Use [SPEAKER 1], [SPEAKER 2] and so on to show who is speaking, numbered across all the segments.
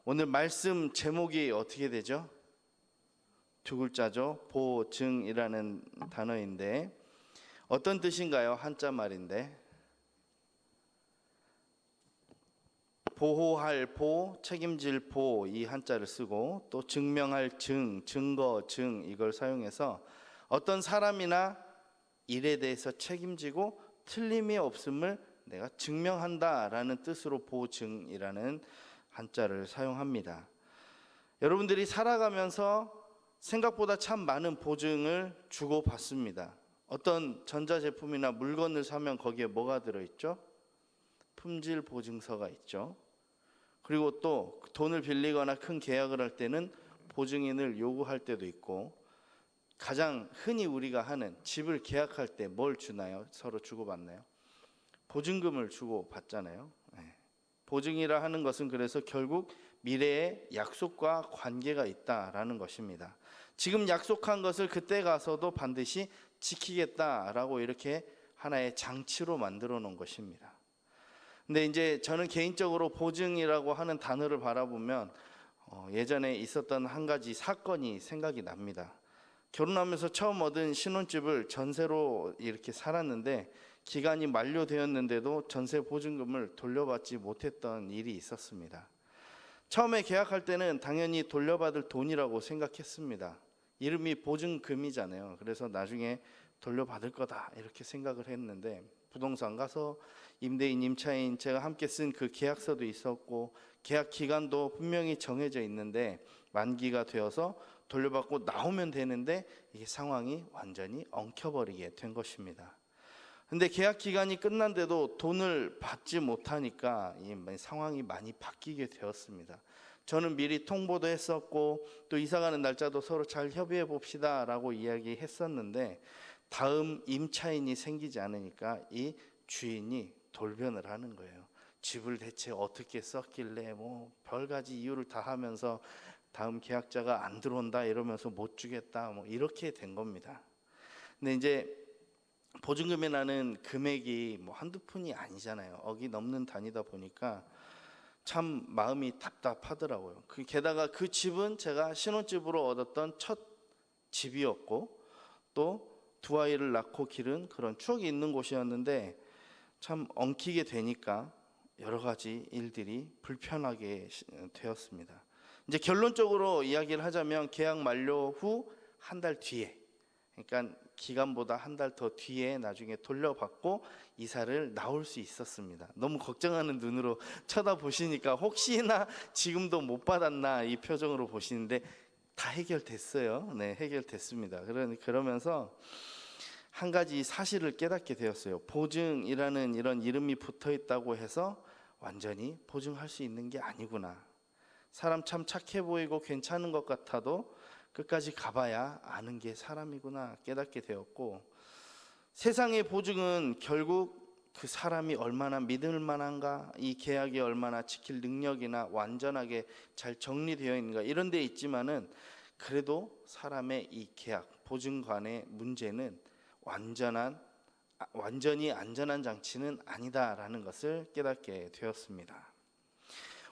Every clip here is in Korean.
[SPEAKER 1] 오늘 말씀 제목이 어떻게 되죠? 두 글자죠. 보증이라는 단어인데 어떤 뜻인가요? 한자 말인데 보호할 보, 책임질 보 이 한자를 쓰고 또 증명할 증, 증거 증 이걸 사용해서 어떤 사람이나 일에 대해서 책임지고 틀림이 없음을 내가 증명한다라는 뜻으로 보증이라는 한자를 사용합니다. 여러분들이 살아가면서 생각보다 참 많은 보증을 주고받습니다. 어떤 전자제품이나 물건을 사면 거기에 뭐가 들어있죠? 품질 보증서가 있죠. 그리고 또 돈을 빌리거나 큰 계약을 할 때는 보증인을 요구할 때도 있고, 가장 흔히 우리가 하는 집을 계약할 때 뭘 주나요? 서로 주고받나요? 보증금을 주고받잖아요. 보증이라 하는 것은 그래서 결국 미래의 약속과 관계가 있다라는 것입니다. 지금 약속한 것을 그때 가서도 반드시 지키겠다라고 이렇게 하나의 장치로 만들어 놓은 것입니다. 근데 이제 저는 개인적으로 보증이라고 하는 단어를 바라보면 예전에 있었던 한 가지 사건이 생각이 납니다. 결혼하면서 처음 얻은 신혼집을 전세로 이렇게 살았는데 기간이 만료되었는데도 전세 보증금을 돌려받지 못했던 일이 있었습니다. 처음에 계약할 때는 당연히 돌려받을 돈이라고 생각했습니다. 이름이 보증금이잖아요. 그래서 나중에 돌려받을 거다 이렇게 생각을 했는데 부동산 가서 임대인, 임차인 제가 함께 쓴 그 계약서도 있었고 계약 기간도 분명히 정해져 있는데 만기가 되어서 돌려받고 나오면 되는데 이게 상황이 완전히 엉켜버리게 된 것입니다. 근데 계약 기간이 끝난데도 돈을 받지 못하니까 이 상황이 많이 바뀌게 되었습니다. 저는 미리 통보도 했었고 또 이사가는 날짜도 서로 잘 협의해 봅시다 라고 이야기했었는데 다음 임차인이 생기지 않으니까 이 주인이 돌변을 하는 거예요. 집을 대체 어떻게 썼길래 뭐 별가지 이유를 다 하면서 다음 계약자가 안 들어온다 이러면서 못 주겠다 뭐 이렇게 된 겁니다. 근데 이제 보증금이라는 금액이 뭐 한두 푼이 아니잖아요. 억이 넘는 단위다 보니까 참 마음이 답답하더라고요. 게다가 그 집은 제가 신혼집으로 얻었던 첫 집이었고 또 두 아이를 낳고 기른 그런 추억이 있는 곳이었는데 참 엉키게 되니까 여러 가지 일들이 불편하게 되었습니다. 이제 결론적으로 이야기를 하자면 계약 만료 후 한 달 뒤에, 그러니까 기간보다 한 달 더 뒤에 나중에 돌려받고 이사를 나올 수 있었습니다. 너무 걱정하는 눈으로 쳐다보시니까 혹시나 지금도 못 받았나 이 표정으로 보시는데 다 해결됐어요. 네, 해결됐습니다. 그러면서 한 가지 사실을 깨닫게 되었어요. 보증이라는 이런 이름이 붙어 있다고 해서 완전히 보증할 수 있는 게 아니구나. 사람 참 착해 보이고 괜찮은 것 같아도 끝까지 가봐야 아는 게 사람이구나 깨닫게 되었고, 세상의 보증은 결국 그 사람이 얼마나 믿을 만한가, 이 계약이 얼마나 지킬 능력이나 완전하게 잘 정리되어 있는가 이런 데 있지만은 그래도 사람의 이 계약, 보증관의 문제는 완전히 안전한 장치는 아니다라는 것을 깨닫게 되었습니다.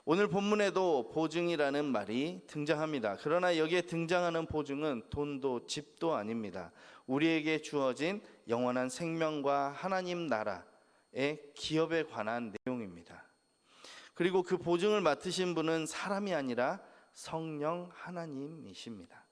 [SPEAKER 1] 오늘 본문에도 보증이라는 말이 등장합니다. 그러나 여기에 등장하는 보증은 돈도 집도 아닙니다. 우리에게 주어진 영원한 생명과 하나님 나라의 기업에 관한 내용입니다. 그리고 그 보증을 맡으신 분은 사람이 아니라 성령 하나님이십니다.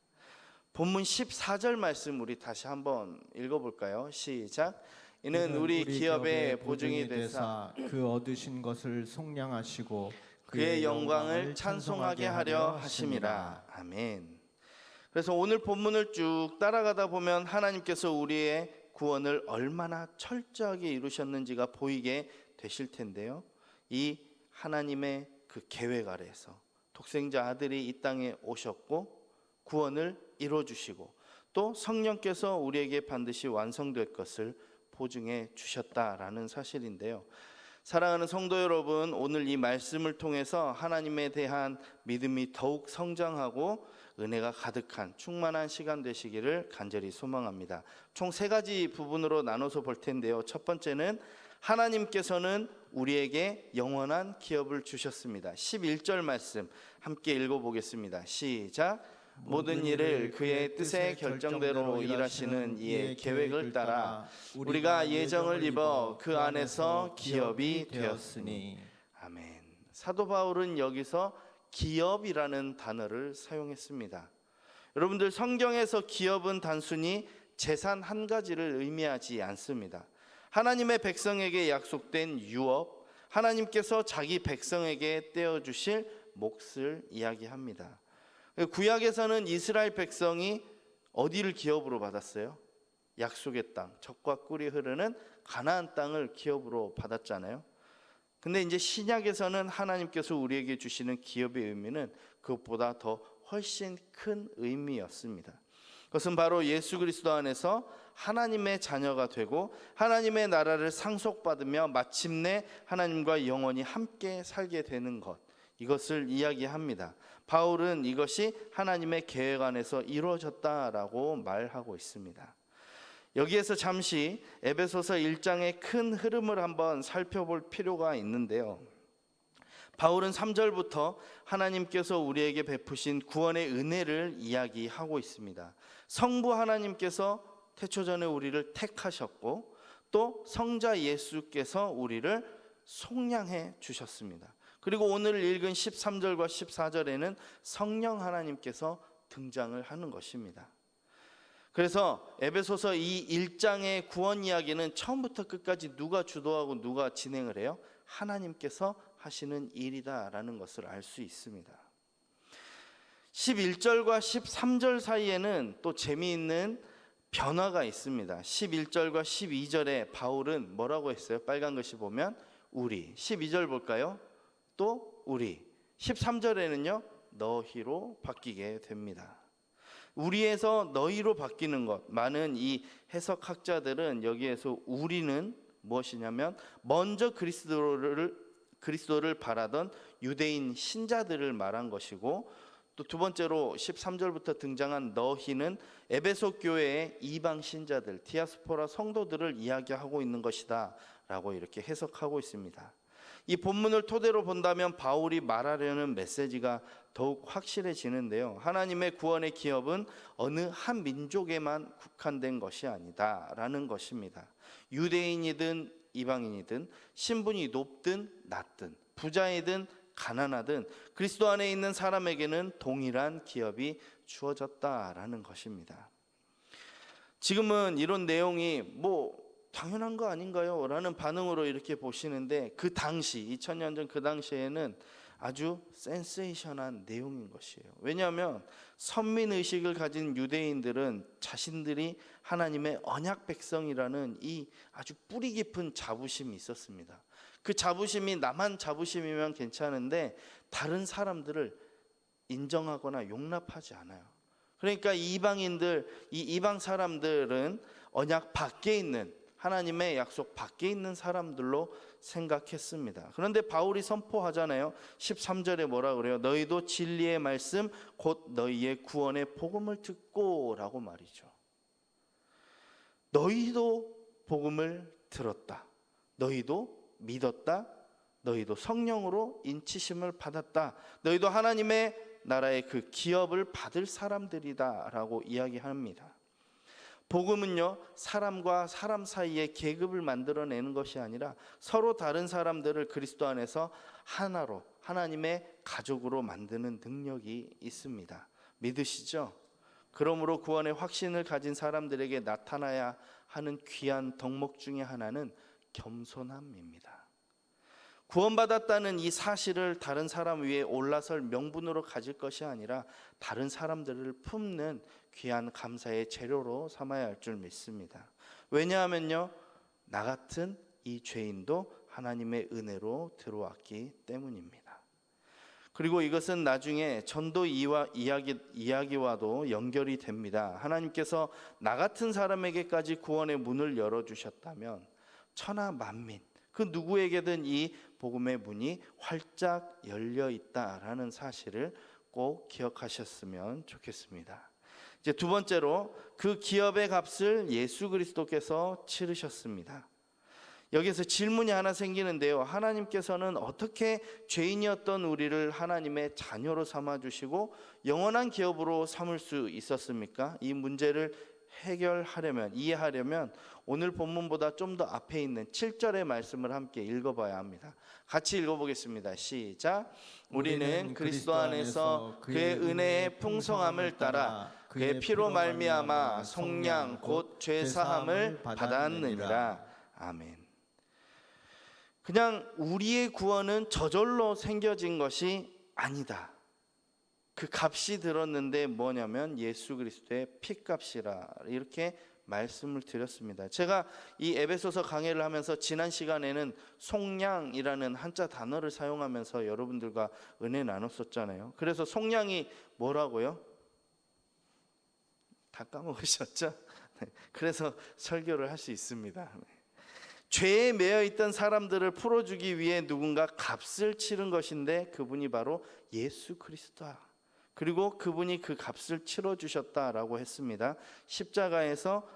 [SPEAKER 1] 본문 14절 말씀 우리 다시 한번 읽어볼까요? 시작. 이는 우리 기업의 보증이 되사
[SPEAKER 2] 그 얻으신 것을 속량하시고
[SPEAKER 1] 그의 영광을 찬송하게 하려 하심이라. 아멘. 그래서 오늘 본문을 쭉 따라가다 보면 하나님께서 우리의 구원을 얼마나 철저하게 이루셨는지가 보이게 되실 텐데요. 이 하나님의 그 계획 아래에서 독생자 아들이 이 땅에 오셨고 구원을 이루어주시고 또 성령께서 우리에게 반드시 완성될 것을 보증해 주셨다라는 사실인데요. 사랑하는 성도 여러분, 오늘 이 말씀을 통해서 하나님에 대한 믿음이 더욱 성장하고 은혜가 가득한 충만한 시간 되시기를 간절히 소망합니다. 총 세 가지 부분으로 나눠서 볼 텐데요. 첫 번째는 하나님께서는 우리에게 영원한 기업을 주셨습니다. 11절 말씀 함께 읽어보겠습니다. 시작. 모든 일을 그의 뜻의 결정대로 일하시는 이의 계획을 따라 우리가 예정을 입어 그 안에서 기업이 되었으니. 아멘. 사도 바울은 여기서 기업이라는 단어를 사용했습니다. 여러분들, 성경에서 기업은 단순히 재산 한 가지를 의미하지 않습니다. 하나님의 백성에게 약속된 유업, 하나님께서 자기 백성에게 떼어주실 몫을 이야기합니다. 구약에서는 이스라엘 백성이 어디를 기업으로 받았어요? 약속의 땅, 젖과 꿀이 흐르는 가나안 땅을 기업으로 받았잖아요. 근데 이제 신약에서는 하나님께서 우리에게 주시는 기업의 의미는 그것보다 더 훨씬 큰 의미였습니다. 그것은 바로 예수 그리스도 안에서 하나님의 자녀가 되고 하나님의 나라를 상속받으며 마침내 하나님과 영원히 함께 살게 되는 것, 이것을 이야기합니다. 바울은 이것이 하나님의 계획 안에서 이루어졌다라고 말하고 있습니다. 여기에서 잠시 에베소서 1장의 큰 흐름을 한번 살펴볼 필요가 있는데요. 바울은 3절부터 하나님께서 우리에게 베푸신 구원의 은혜를 이야기하고 있습니다. 성부 하나님께서 태초전에 우리를 택하셨고 또 성자 예수께서 우리를 속량해 주셨습니다. 그리고 오늘 읽은 13절과 14절에는 성령 하나님께서 등장을 하는 것입니다. 그래서 에베소서 이 1장의 구원 이야기는 처음부터 끝까지 누가 주도하고 누가 진행을 해요? 하나님께서 하시는 일이다라는 것을 알 수 있습니다. 11절과 13절 사이에는 또 재미있는 변화가 있습니다. 11절과 12절에 바울은 뭐라고 했어요? 빨간 글씨 보면 우리. 12절 볼까요? 또 우리. 13절에는요 너희로 바뀌게 됩니다. 우리에서 너희로 바뀌는 것, 많은 이 해석학자들은 여기에서 우리는 무엇이냐면 먼저 그리스도를 바라던 유대인 신자들을 말한 것이고, 또 두 번째로 13절부터 등장한 너희는 에베소 교회의 이방 신자들, 디아스포라 성도들을 이야기하고 있는 것이다 라고 이렇게 해석하고 있습니다. 이 본문을 토대로 본다면 바울이 말하려는 메시지가 더욱 확실해지는데요. 하나님의 구원의 기업은 어느 한 민족에만 국한된 것이 아니다 라는 것입니다. 유대인이든 이방인이든 신분이 높든 낮든 부자이든 가난하든 그리스도 안에 있는 사람에게는 동일한 기업이 주어졌다라는 것입니다. 지금은 이런 내용이 당연한 거 아닌가요? 라는 반응으로 이렇게 보시는데, 그 당시 2000년 전 그 당시에는 아주 센세이션한 내용인 것이에요. 왜냐하면 선민의식을 가진 유대인들은 자신들이 하나님의 언약 백성이라는 이 아주 뿌리 깊은 자부심이 있었습니다. 그 자부심이 나만 자부심이면 괜찮은데 다른 사람들을 인정하거나 용납하지 않아요. 그러니까 이방인들, 이 이방 사람들은 언약 밖에 있는, 하나님의 약속 밖에 있는 사람들로 생각했습니다. 그런데 바울이 선포하잖아요. 13절에 뭐라 그래요? 너희도 진리의 말씀 곧 너희의 구원의 복음을 듣고 라고 말이죠. 너희도 복음을 들었다, 너희도 믿었다, 너희도 성령으로 인치심을 받았다, 너희도 하나님의 나라의 그 기업을 받을 사람들이다 라고 이야기합니다. 복음은요, 사람과 사람 사이에 계급을 만들어내는 것이 아니라 서로 다른 사람들을 그리스도 안에서 하나로, 하나님의 가족으로 만드는 능력이 있습니다. 믿으시죠? 그러므로 구원의 확신을 가진 사람들에게 나타나야 하는 귀한 덕목 중에 하나는 겸손함입니다. 구원받았다는 이 사실을 다른 사람 위에 올라설 명분으로 가질 것이 아니라 다른 사람들을 품는 귀한 감사의 재료로 삼아야 할 줄 믿습니다. 왜냐하면요, 나 같은 이 죄인도 하나님의 은혜로 들어왔기 때문입니다. 그리고 이것은 나중에 전도 이야기와도 연결이 됩니다. 하나님께서 나 같은 사람에게까지 구원의 문을 열어주셨다면 천하 만민, 그 누구에게든 이 복음의 문이 활짝 열려 있다라는 사실을 꼭 기억하셨으면 좋겠습니다. 이제 두 번째로 그 기업의 값을 예수 그리스도께서 치르셨습니다. 여기서 질문이 하나 생기는데요. 하나님께서는 어떻게 죄인이었던 우리를 하나님의 자녀로 삼아주시고 영원한 기업으로 삼을 수 있었습니까? 이 문제를 해결하려면, 이해하려면 오늘 본문보다 좀 더 앞에 있는 7절의 말씀을 함께 읽어봐야 합니다. 같이 읽어보겠습니다. 시작. 우리는 그리스도 안에서 그의 은혜의 풍성함을 따라 그의 피로 말미암아 속량 곧 죄사함을 받았느니라. 아멘. 그냥 우리의 구원은 저절로 생겨진 것이 아니다. 그 값이 들었는데 뭐냐면 예수 그리스도의 피값이라, 이렇게 말씀을 드렸습니다. 제가 이 에베소서 강해를 하면서 지난 시간에는 속량이라는 한자 단어를 사용하면서 여러분들과 은혜 나눴었잖아요. 그래서 속량이 뭐라고요? 다 까먹으셨죠? 그래서 설교를 할 수 있습니다. 죄에 매여 있던 사람들을 풀어주기 위해 누군가 값을 치른 것인데 그분이 바로 예수 그리스도다. 그리고 그분이 그 값을 치러주셨다라고 했습니다. 십자가에서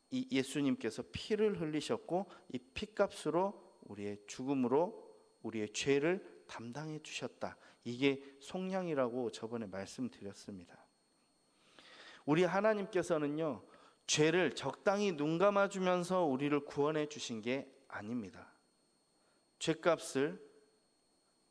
[SPEAKER 1] 이 예수님께서 피를 흘리셨고 이 피값으로 우리의 죽음으로 우리의 죄를 담당해 주셨다. 이게 속량이라고 저번에 말씀드렸습니다. 우리 하나님께서는요, 죄를 적당히 눈 감아주면서 우리를 구원해 주신 게 아닙니다. 죄값을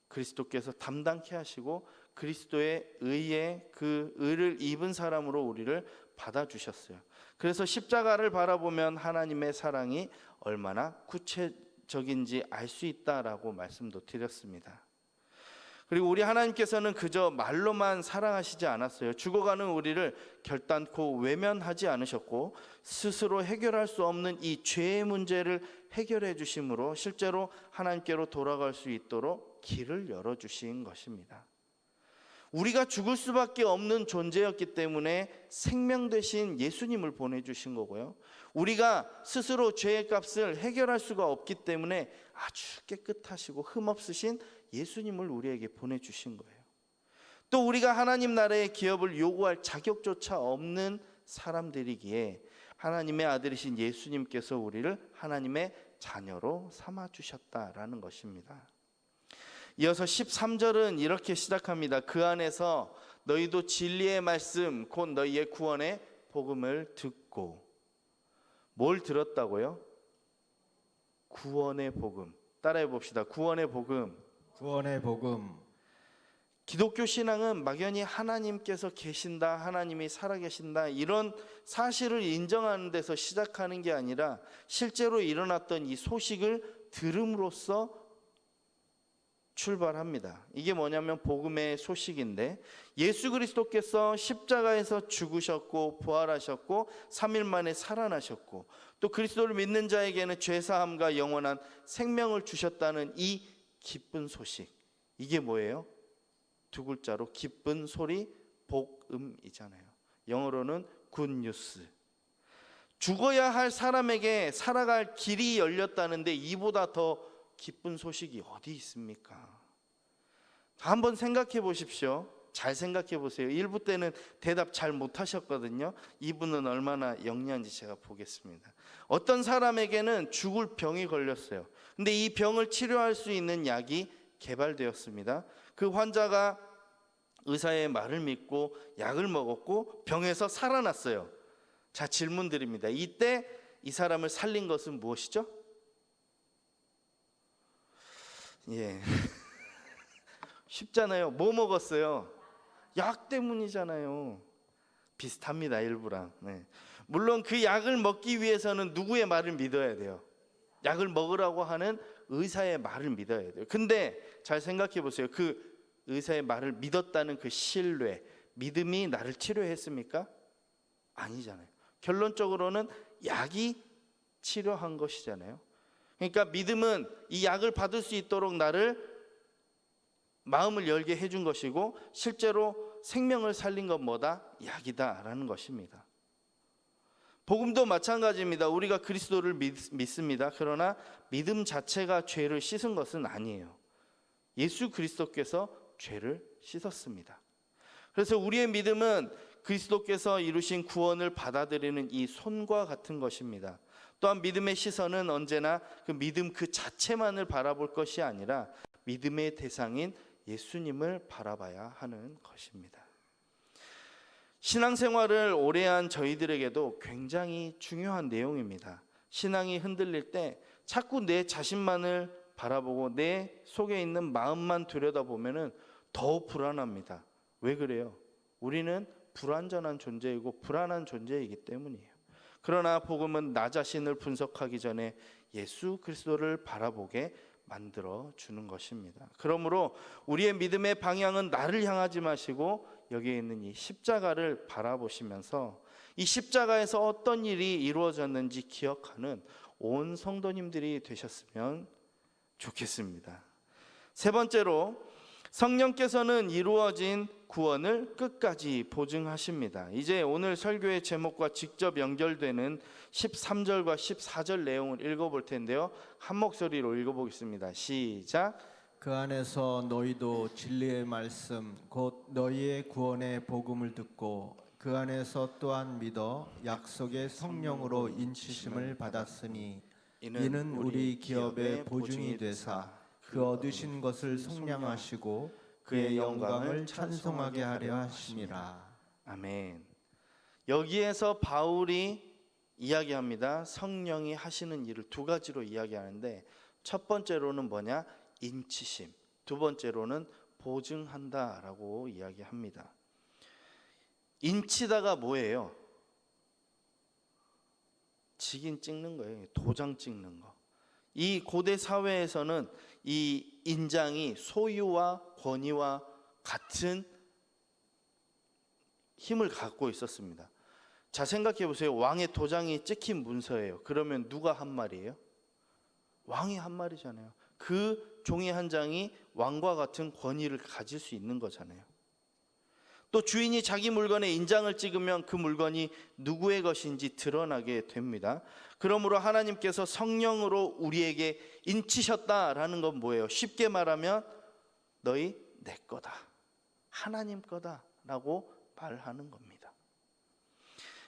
[SPEAKER 1] 그리스도께서 담당케 하시고 그리스도의 의에 그 의를 입은 사람으로 우리를 받아주셨어요. 그래서 십자가를 바라보면 하나님의 사랑이 얼마나 구체적인지 알 수 있다라고 말씀도 드렸습니다. 그리고 우리 하나님께서는 그저 말로만 사랑하시지 않았어요. 죽어가는 우리를 결단코 외면하지 않으셨고 스스로 해결할 수 없는 이 죄의 문제를 해결해 주심으로 실제로 하나님께로 돌아갈 수 있도록 길을 열어주신 것입니다. 우리가 죽을 수밖에 없는 존재였기 때문에 생명 되신 예수님을 보내주신 거고요. 우리가 스스로 죄의 값을 해결할 수가 없기 때문에 아주 깨끗하시고 흠없으신 예수님을 우리에게 보내주신 거예요. 또 우리가 하나님 나라의 기업을 요구할 자격조차 없는 사람들이기에 하나님의 아들이신 예수님께서 우리를 하나님의 자녀로 삼아주셨다라는 것입니다. 이어서 13절은 이렇게 시작합니다. 그 안에서 너희도 진리의 말씀 곧 너희의 구원의 복음을 듣고. 뭘 들었다고요? 구원의 복음. 따라해 봅시다. 구원의 복음.
[SPEAKER 2] 구원의 복음.
[SPEAKER 1] 기독교 신앙은 막연히 하나님께서 계신다, 하나님이 살아계신다 이런 사실을 인정하는 데서 시작하는 게 아니라 실제로 일어났던 이 소식을 들음으로써 출발합니다. 이게 뭐냐면 복음의 소식인데 예수 그리스도께서 십자가에서 죽으셨고 부활하셨고 3일 만에 살아나셨고 또 그리스도를 믿는 자에게는 죄사함과 영원한 생명을 주셨다는 이 기쁜 소식. 이게 뭐예요? 두 글자로 기쁜 소리 복음이잖아요. 영어로는 굿뉴스. 죽어야 할 사람에게 살아갈 길이 열렸다는데 이보다 더 기쁜 소식이 어디 있습니까? 한번 생각해 보십시오. 잘 생각해 보세요. 1부 때는 대답 잘 못하셨거든요. 2부는 얼마나 영리한지 제가 보겠습니다. 어떤 사람에게는 죽을 병이 걸렸어요. 근데 이 병을 치료할 수 있는 약이 개발되었습니다. 그 환자가 의사의 말을 믿고 약을 먹었고 병에서 살아났어요. 자, 질문 드립니다. 이때 이 사람을 살린 것은 무엇이죠? 예. 쉽잖아요. 뭐 먹었어요? 약 때문이잖아요. 비슷합니다. 일부랑. 네. 물론 그 약을 먹기 위해서는 누구의 말을 믿어야 돼요? 약을 먹으라고 하는 의사의 말을 믿어야 돼요. 근데 잘 생각해 보세요. 그 의사의 말을 믿었다는 그 신뢰, 믿음이 나를 치료했습니까? 아니잖아요. 결론적으로는 약이 치료한 것이잖아요. 그러니까 믿음은 이 약을 받을 수 있도록 나를 마음을 열게 해준 것이고 실제로 생명을 살린 건 뭐다? 약이다라는 것입니다. 복음도 마찬가지입니다. 우리가 그리스도를 믿습니다. 그러나 믿음 자체가 죄를 씻은 것은 아니에요. 예수 그리스도께서 죄를 씻었습니다. 그래서 우리의 믿음은 그리스도께서 이루신 구원을 받아들이는 이 손과 같은 것입니다. 또한 믿음의 시선은 언제나 그 믿음 그 자체만을 바라볼 것이 아니라 믿음의 대상인 예수님을 바라봐야 하는 것입니다. 신앙생활을 오래 한 저희들에게도 굉장히 중요한 내용입니다. 신앙이 흔들릴 때 자꾸 내 자신만을 바라보고 내 속에 있는 마음만 들여다보면 더 불안합니다. 왜 그래요? 우리는 불완전한 존재이고 불안한 존재이기 때문이에요. 그러나 복음은 나 자신을 분석하기 전에 예수 그리스도를 바라보게 만들어 주는 것입니다. 그러므로 우리의 믿음의 방향은 나를 향하지 마시고 여기에 있는 이 십자가를 바라보시면서 이 십자가에서 어떤 일이 이루어졌는지 기억하는 온 성도님들이 되셨으면 좋겠습니다. 세 번째로 성령께서는 이루어진 구원을 끝까지 보증하십니다. 이제 오늘 설교의 제목과 직접 연결되는 13절과 14절 내용을 읽어볼 텐데요. 한 목소리로 읽어보겠습니다. 시작.
[SPEAKER 2] 그 안에서 너희도 진리의 말씀 곧 너희의 구원의 복음을 듣고 그 안에서 또한 믿어 약속의 성령으로 인치심을 받았으니 이는 우리 기업의 보증이 되사 그 얻으신 것을 속량하시고 그의 영광을 찬송하게 하려 하심이라.
[SPEAKER 1] 아멘. 여기에서 바울이 이야기합니다. 성령이 하시는 일을 두 가지로 이야기하는데 첫 번째로는 뭐냐? 인치심. 두 번째로는 보증한다라고 이야기합니다. 인치다가 뭐예요? 직인 찍는 거예요. 도장 찍는 거. 이 고대 사회에서는 이 인장이 소유와 권위와 같은 힘을 갖고 있었습니다. 자, 생각해 보세요. 왕의 도장이 찍힌 문서예요. 그러면 누가 한 말이에요? 왕이 한 말이잖아요. 그 종이 한 장이 왕과 같은 권위를 가질 수 있는 거잖아요. 또 주인이 자기 물건에 인장을 찍으면 그 물건이 누구의 것인지 드러나게 됩니다. 그러므로 하나님께서 성령으로 우리에게 인치셨다라는 건 뭐예요? 쉽게 말하면 너희 내 거다, 하나님 거다라고 말하는 겁니다.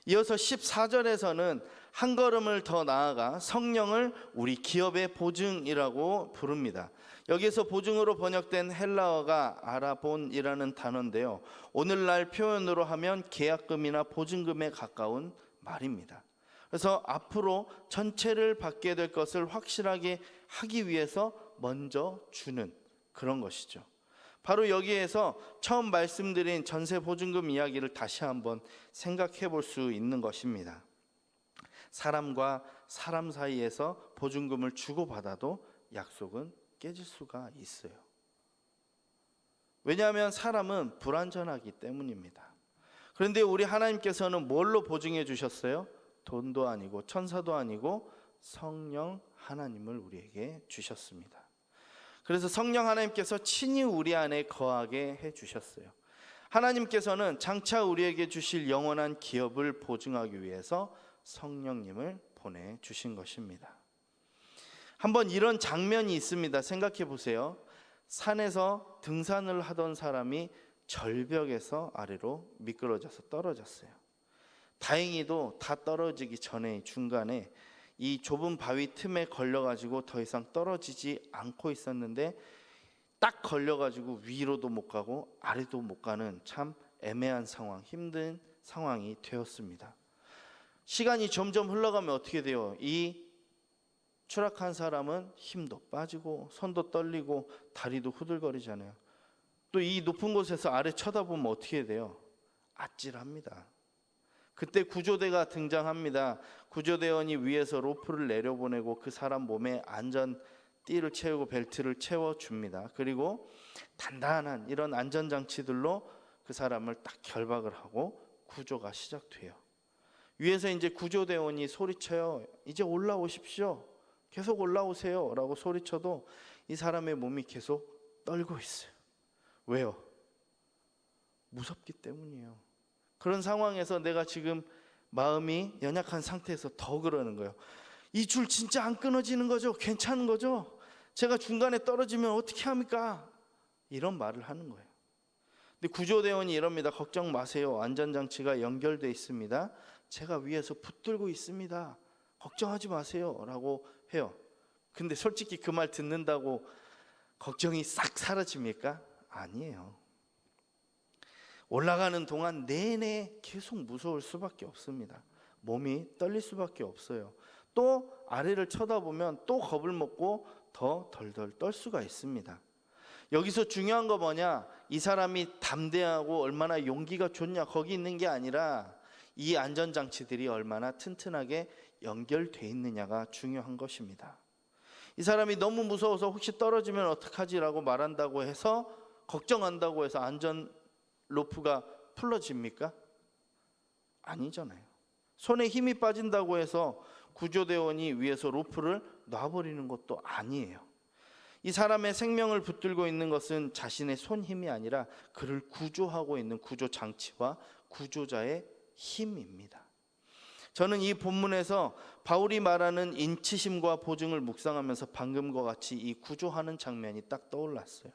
[SPEAKER 1] 이어서 14절에서는 한 걸음을 더 나아가 성령을 우리 기업의 보증이라고 부릅니다. 여기에서 보증으로 번역된 헬라어가 아라본이라는 단어인데요. 오늘날 표현으로 하면 계약금이나 보증금에 가까운 말입니다. 그래서 앞으로 전체를 받게 될 것을 확실하게 하기 위해서 먼저 주는 그런 것이죠. 바로 여기에서 처음 말씀드린 전세 보증금 이야기를 다시 한번 생각해 볼 수 있는 것입니다. 사람과 사람 사이에서 보증금을 주고받아도 약속은 깨질 수가 있어요. 왜냐하면 사람은 불완전하기 때문입니다. 그런데 우리 하나님께서는 뭘로 보증해 주셨어요? 돈도 아니고 천사도 아니고 성령 하나님을 우리에게 주셨습니다. 그래서 성령 하나님께서 친히 우리 안에 거하게 해 주셨어요. 하나님께서는 장차 우리에게 주실 영원한 기업을 보증하기 위해서 성령님을 보내주신 것입니다. 한번 이런 장면이 있습니다. 생각해 보세요. 산에서 등산을 하던 사람이 절벽에서 아래로 미끄러져서 떨어졌어요. 다행히도 다 떨어지기 전에 중간에 이 좁은 바위 틈에 걸려가지고 더 이상 떨어지지 않고 있었는데 딱 걸려가지고 위로도 못 가고 아래도 못 가는 참 애매한 상황, 힘든 상황이 되었습니다. 시간이 점점 흘러가면 어떻게 돼요? 이 추락한 사람은 힘도 빠지고 손도 떨리고 다리도 후들거리잖아요. 또 이 높은 곳에서 아래 쳐다보면 어떻게 돼요? 아찔합니다. 그때 구조대가 등장합니다. 구조대원이 위에서 로프를 내려보내고 그 사람 몸에 안전띠를 채우고 벨트를 채워줍니다. 그리고 단단한 이런 안전장치들로 그 사람을 딱 결박을 하고 구조가 시작돼요. 위에서 이제 구조대원이 소리쳐요. 이제 올라오십시오. 계속 올라오세요 라고 소리쳐도 이 사람의 몸이 계속 떨고 있어요. 왜요? 무섭기 때문이에요. 그런 상황에서 내가 지금 마음이 연약한 상태에서 더 그러는 거예요. 이 줄 진짜 안 끊어지는 거죠? 괜찮은 거죠? 제가 중간에 떨어지면 어떻게 합니까? 이런 말을 하는 거예요. 근데 구조대원이 이럽니다. 걱정 마세요. 안전장치가 연결되어 있습니다. 제가 위에서 붙들고 있습니다. 걱정하지 마세요라고 해요. 근데 솔직히 그 말 듣는다고 걱정이 싹 사라집니까? 아니에요. 올라가는 동안 내내 계속 무서울 수밖에 없습니다. 몸이 떨릴 수밖에 없어요. 또 아래를 쳐다보면 또 겁을 먹고 더 덜덜 떨 수가 있습니다. 여기서 중요한 거 뭐냐? 이 사람이 담대하고 얼마나 용기가 좋냐, 거기 있는 게 아니라 이 안전장치들이 얼마나 튼튼하게 연결돼 있느냐가 중요한 것입니다. 이 사람이 너무 무서워서 혹시 떨어지면 어떡하지라고 말한다고 해서, 걱정한다고 해서 안전 로프가 풀어집니까? 아니잖아요. 손에 힘이 빠진다고 해서 구조대원이 위에서 로프를 놔버리는 것도 아니에요. 이 사람의 생명을 붙들고 있는 것은 자신의 손 힘이 아니라 그를 구조하고 있는 구조 장치와 구조자의 힘입니다. 저는 이 본문에서 바울이 말하는 인치심과 보증을 묵상하면서 방금과 같이 이 구조하는 장면이 딱 떠올랐어요.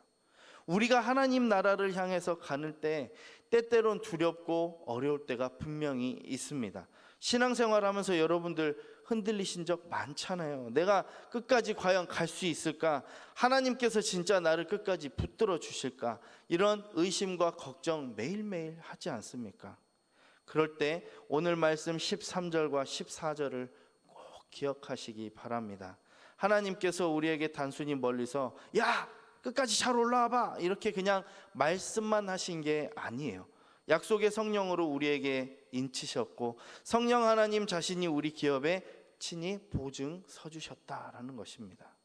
[SPEAKER 1] 우리가 하나님 나라를 향해서 가는 때 때때론 두렵고 어려울 때가 분명히 있습니다. 신앙생활하면서 여러분들 흔들리신 적 많잖아요. 내가 끝까지 과연 갈 수 있을까? 하나님께서 진짜 나를 끝까지 붙들어 주실까? 이런 의심과 걱정 매일매일 하지 않습니까? 그럴 때 오늘 말씀 13절과 14절을 꼭 기억하시기 바랍니다. 하나님께서 우리에게 단순히 멀리서 야! 끝까지 잘 올라와 봐! 이렇게 그냥 말씀만 하신 게 아니에요. 약속의 성령으로 우리에게 인치셨고 성령 하나님 자신이 우리 기업에 친히 보증 서주셨다라는 것입니다.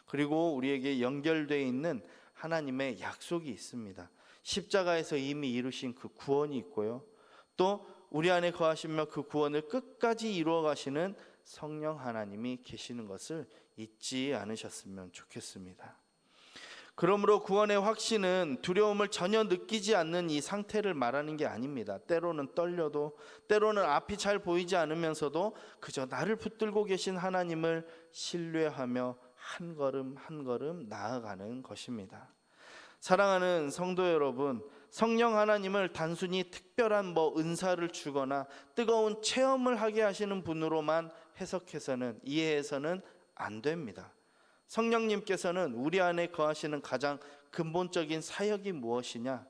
[SPEAKER 1] 그리고 우리에게 연결되어 있는 하나님의 약속이 있습니다. 십자가에서 이미 이루신 그 구원이 있고요. 또 우리 안에 거하시며 그 구원을 끝까지 이루어 가시는 성령 하나님이 계시는 것을 잊지 않으셨으면 좋겠습니다. 그러므로 구원의 확신은 두려움을 전혀 느끼지 않는 이 상태를 말하는 게 아닙니다. 때로는 떨려도, 때로는 앞이 잘 보이지 않으면서도 그저 나를 붙들고 계신 하나님을 신뢰하며 한 걸음 한 걸음 나아가는 것입니다. 사랑하는 성도 여러분, 성령 하나님을 단순히 특별한 은사를 주거나 뜨거운 체험을 하게 하시는 분으로만 해석해서는, 이해해서는 안 됩니다. 성령님께서는 우리 안에 거하시는 가장 근본적인 사역이 무엇이냐?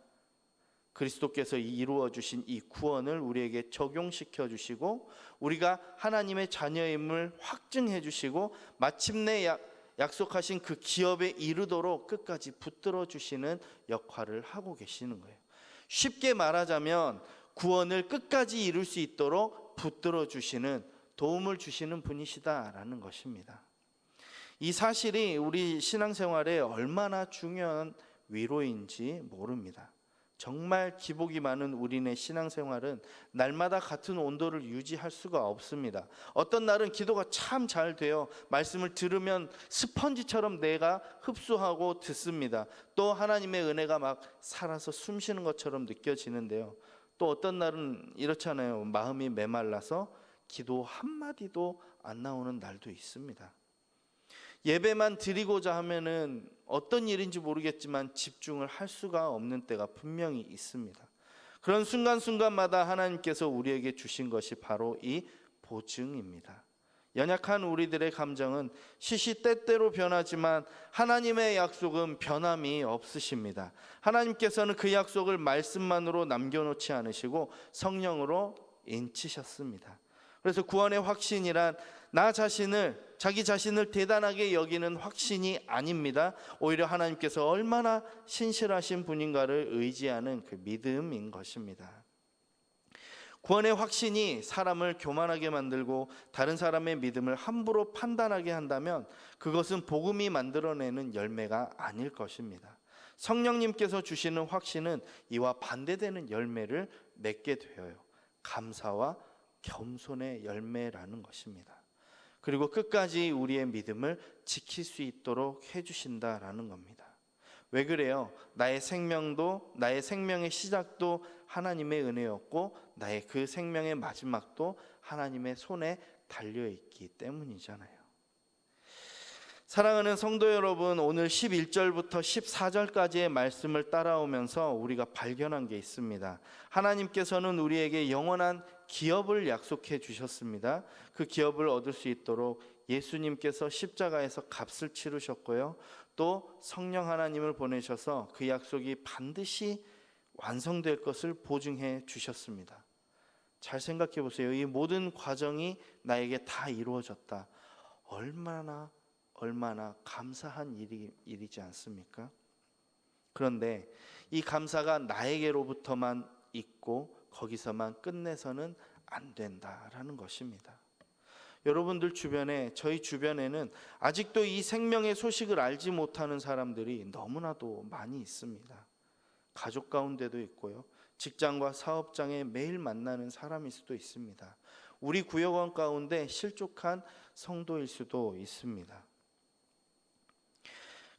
[SPEAKER 1] 그리스도께서 이루어 주신 이 구원을 우리에게 적용시켜 주시고 우리가 하나님의 자녀임을 확증해 주시고 마침내 약속하신 그 기업에 이르도록 끝까지 붙들어 주시는 역할을 하고 계시는 거예요. 쉽게 말하자면 구원을 끝까지 이룰 수 있도록 붙들어 주시는, 도움을 주시는 분이시다라는 것입니다. 이 사실이 우리 신앙생활에 얼마나 중요한 위로인지 모릅니다. 정말 기복이 많은 우리네 신앙생활은 날마다 같은 온도를 유지할 수가 없습니다. 어떤 날은 기도가 참 잘 돼요. 말씀을 들으면 스펀지처럼 내가 흡수하고 듣습니다. 또 하나님의 은혜가 막 살아서 숨쉬는 것처럼 느껴지는데요. 또 어떤 날은 이렇잖아요. 마음이 메말라서 기도 한마디도 안 나오는 날도 있습니다. 예배만 드리고자 하면은 어떤 일인지 모르겠지만 집중을 할 수가 없는 때가 분명히 있습니다. 그런 순간순간마다 하나님께서 우리에게 주신 것이 바로 이 보증입니다. 연약한 우리들의 감정은 시시때때로 변하지만 하나님의 약속은 변함이 없으십니다. 하나님께서는 그 약속을 말씀만으로 남겨놓지 않으시고 성령으로 인치셨습니다. 그래서 구원의 확신이란 자기 자신을 대단하게 여기는 확신이 아닙니다. 오히려 하나님께서 얼마나 신실하신 분인가를 의지하는 그 믿음인 것입니다. 구원의 확신이 사람을 교만하게 만들고 다른 사람의 믿음을 함부로 판단하게 한다면 그것은 복음이 만들어내는 열매가 아닐 것입니다. 성령님께서 주시는 확신은 이와 반대되는 열매를 맺게 되어요. 감사와 겸손의 열매라는 것입니다. 그리고 끝까지 우리의 믿음을 지킬 수 있도록 해주신다라는 겁니다. 왜 그래요? 나의 생명의 시작도 하나님의 은혜였고 나의 그 생명의 마지막도 하나님의 손에 달려있기 때문이잖아요. 사랑하는 성도 여러분, 오늘 11절부터 14절까지의 말씀을 따라오면서 우리가 발견한 게 있습니다. 하나님께서는 우리에게 영원한 기업을 약속해 주셨습니다. 그 기업을 얻을 수 있도록 예수님께서 십자가에서 값을 치르셨고요, 또 성령 하나님을 보내셔서 그 약속이 반드시 완성될 것을 보증해 주셨습니다. 잘 생각해 보세요. 이 모든 과정이 나에게 다 이루어졌다. 얼마나 감사한 일이지 않습니까? 그런데 이 감사가 나에게로부터만 있고 거기서만 끝내서는 안 된다라는 것입니다. 여러분들 주변에, 저희 주변에는 아직도 이 생명의 소식을 알지 못하는 사람들이 너무나도 많이 있습니다. 가족 가운데도 있고요, 직장과 사업장에 매일 만나는 사람일 수도 있습니다. 우리 구역원 가운데 실족한 성도일 수도 있습니다.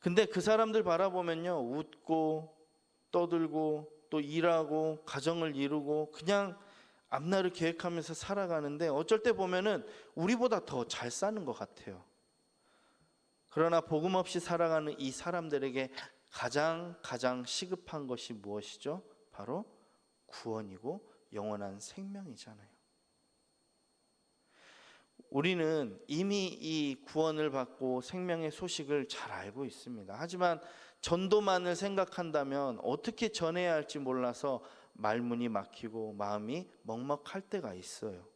[SPEAKER 1] 근데 그 사람들 바라보면요, 웃고 떠들고 또 일하고 가정을 이루고 그냥 앞날을 계획하면서 살아가는데 어쩔 때 보면은 우리보다 더 잘 사는 것 같아요. 그러나 복음 없이 살아가는 이 사람들에게 가장 시급한 것이 무엇이죠? 바로 구원이고 영원한 생명이잖아요. 우리는 이미 이 구원을 받고 생명의 소식을 잘 알고 있습니다. 하지만 전도만을 생각한다면 어떻게 전해야 할지 몰라서 말문이 막히고 마음이 먹먹할 때가 있어요.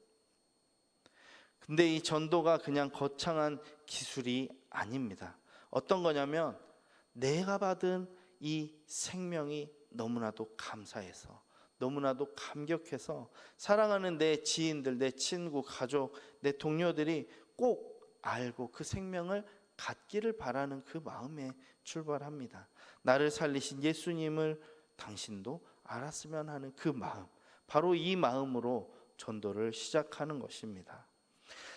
[SPEAKER 1] 근데 이 전도가 그냥 거창한 기술이 아닙니다. 어떤 거냐면 내가 받은 이 생명이 너무나도 감사해서, 너무나도 감격해서 사랑하는 내 지인들, 내 친구, 가족, 내 동료들이 꼭 알고 그 생명을 갖기를 바라는 그 마음에 출발합니다. 나를 살리신 예수님을 당신도 알았으면 하는 그 마음, 바로 이 마음으로 전도를 시작하는 것입니다.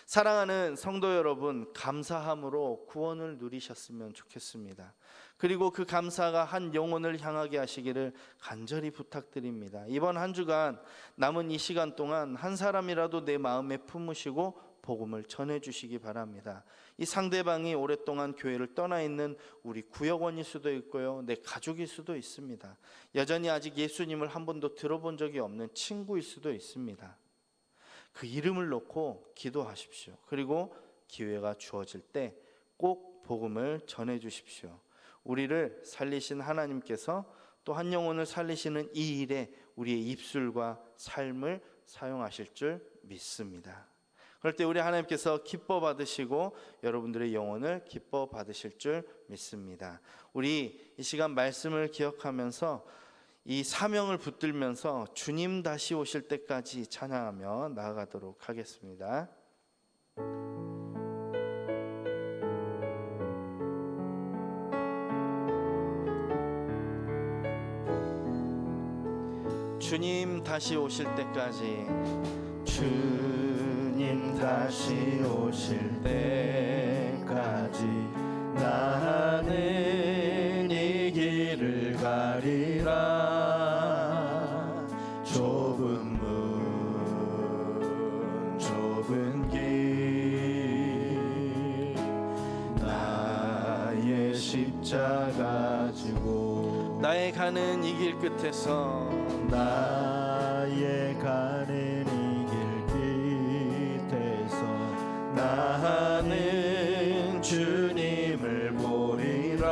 [SPEAKER 1] 사랑하는 성도 여러분, 감사함으로 구원을 누리셨으면 좋겠습니다. 그리고 그 감사가 한 영혼을 향하게 하시기를 간절히 부탁드립니다. 이번 한 주간 남은 이 시간 동안 한 사람이라도 내 마음에 품으시고 복음을 전해주시기 바랍니다. 이 상대방이 오랫동안 교회를 떠나 있는 우리 구역원일 수도 있고요, 내 가족일 수도 있습니다. 여전히 아직 예수님을 한 번도 들어본 적이 없는 친구일 수도 있습니다. 그 이름을 놓고 기도하십시오. 그리고 기회가 주어질 때 꼭 복음을 전해 주십시오. 우리를 살리신 하나님께서 또 한 영혼을 살리시는 이 일에 우리의 입술과 삶을 사용하실 줄 믿습니다. 그럴 때 우리 하나님께서 기뻐 받으시고 여러분들의 영혼을 기뻐 받으실 줄 믿습니다. 우리 이 시간 말씀을 기억하면서 이 사명을 붙들면서 주님 다시 오실 때까지 찬양하며 나아가도록 하겠습니다. 주님 다시 오실 때까지,
[SPEAKER 2] 주님 다시 오실 때까지 나는 이 길을 가리라. 좁은 문 좁은 길 나의 십자가 지고
[SPEAKER 1] 나의 가는 이 길 끝에서
[SPEAKER 2] 나의 가는 이 길 끝에서 나는 주님을 보리라.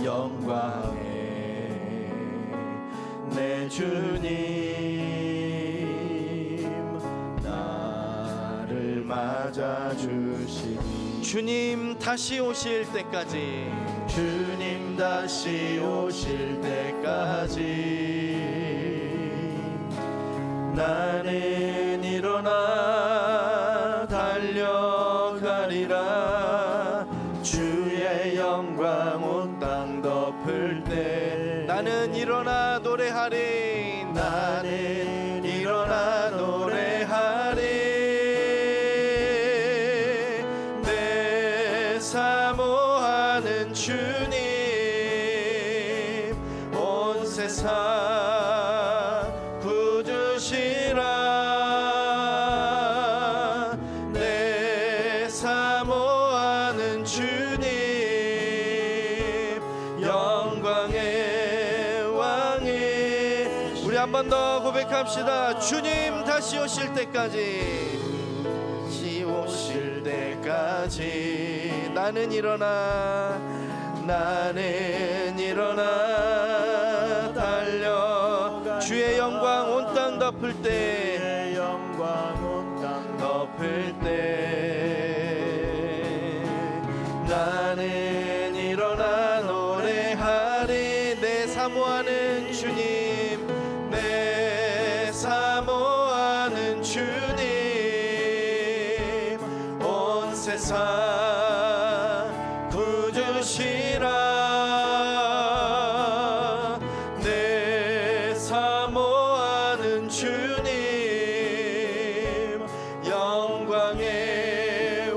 [SPEAKER 2] 영광의 내 주님 나를 맞아주시니.
[SPEAKER 1] 주님 다시 오실 때까지,
[SPEAKER 2] 주님 다시 오실 때까지 나는 일어나 달려가리라. 주의 영광 온 땅 덮을 때
[SPEAKER 1] 나는 일어나 노래하리.
[SPEAKER 2] 나는 일어나 노래하리.
[SPEAKER 1] 내 사모하는 주님, 온 세상 구주시라. 내 사모 우리 한 번 더 고백합시다. 주님 다시 오실 때까지, 다시 오실 때까지 나는 일어나 달려 주의 영광 온 땅 덮을 때, 나는 일어나 노래하리. 내 사모하는 주님, 내 사모하는 주님, 온 세상 구주시라. 내 사모하는 주님, 영광의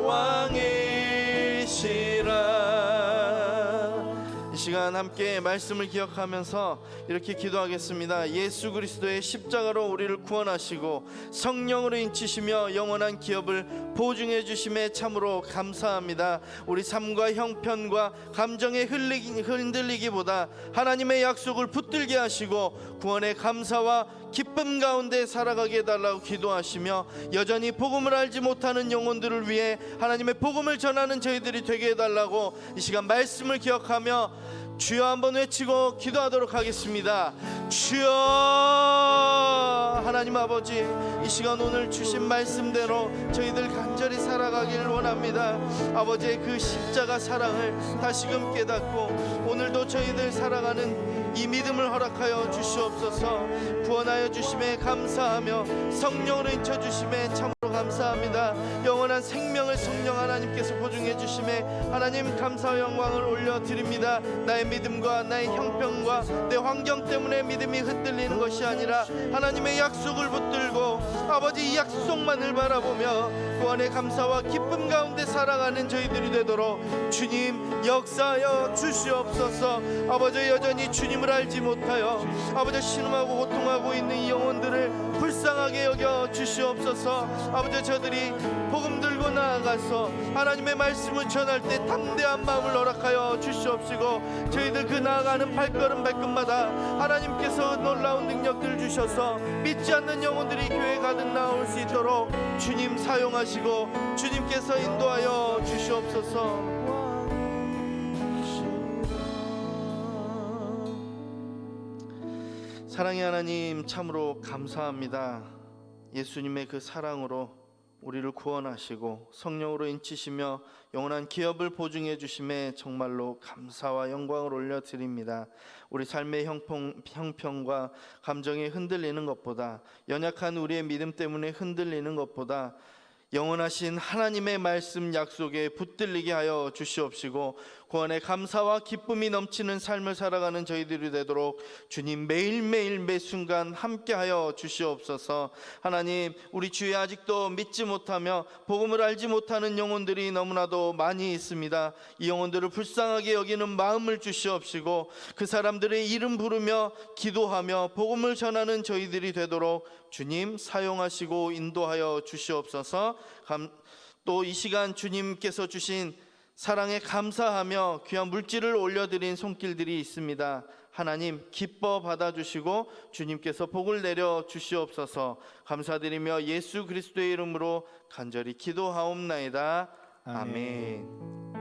[SPEAKER 1] 왕이시라. 이 시간 함께 말씀을 기억하면서 이렇게 기도하겠습니다. 예수 그리스도의 십자가로 우리를 구원하시고 성령으로 인치시며 영원한 기업을 보증해 주심에 참으로 감사합니다. 우리 삶과 형편과 감정에 흔들리기보다 하나님의 약속을 붙들게 하시고 구원의 감사와 기쁨 가운데 살아가게 해달라고 기도하시며, 여전히 복음을 알지 못하는 영혼들을 위해 하나님의 복음을 전하는 저희들이 되게 해달라고 이 시간 말씀을 기억하며 주여 한번 외치고 기도하도록 하겠습니다. 주여. 하나님 아버지, 이 시간 오늘 주신 말씀대로 저희들 간절히 살아가기를 원합니다. 아버지의 그 십자가 사랑을 다시금 깨닫고 오늘도 저희들 살아가는 이 믿음을 허락하여 주시옵소서. 구원하여 주심에 감사하며 성령으로 인쳐 주심에 참으로 감사합니다. 영원한 생명을 성령 하나님께서 보증해 주심에 하나님 감사와 영광을 올려드립니다. 나의 믿음과 나의 형편과 내 환경 때문에 믿음이 흔들리는 것이 아니라 하나님의 약속을 붙들고 아버지 이 약속만을 바라보며 구원의 감사와 기쁨 가운데 살아가는 저희들이 되도록 주님 역사하여 주시옵소서. 아버지, 여전히 주님을 알지 못하여 아버지 신음하고 고통하고 있는 이 영혼들을 불쌍하게 여겨 주시옵소서. 아버지, 저들이 복음 들고 나아가서 하나님의 말씀을 전할 때 담대한 마음을 허락하여 주시옵시고, 저희들 그 나아가는 발걸음마다 하나님께서 놀라운 능력들을 주셔서 믿지 않는 영혼들이 교회 가득 나올 수 있도록 주님 사용하시고 주님께서 인도하여 주시옵소서. 사랑의 하나님, 참으로 감사합니다. 예수님의 그 사랑으로 우리를 구원하시고 성령으로 인치시며 영원한 기업을 보증해 주심에 정말로 감사와 영광을 올려드립니다. 우리 삶의 형편과 감정에 흔들리는 것보다, 연약한 우리의 믿음 때문에 흔들리는 것보다 영원하신 하나님의 말씀 약속에 붙들리게 하여 주시옵시고, 구원의 감사와 기쁨이 넘치는 삶을 살아가는 저희들이 되도록 주님 매일매일 매순간 함께하여 주시옵소서. 하나님, 우리 주위에 아직도 믿지 못하며 복음을 알지 못하는 영혼들이 너무나도 많이 있습니다. 이 영혼들을 불쌍하게 여기는 마음을 주시옵시고 그 사람들의 이름 부르며 기도하며 복음을 전하는 저희들이 되도록 주님 사용하시고 인도하여 주시옵소서. 또 이 시간 주님께서 주신 사랑에 감사하며 귀한 물질을 올려드린 손길들이 있습니다. 하나님 기뻐 받아주시고 주님께서 복을 내려 주시옵소서. 감사드리며 예수 그리스도의 이름으로 간절히 기도하옵나이다. 아멘.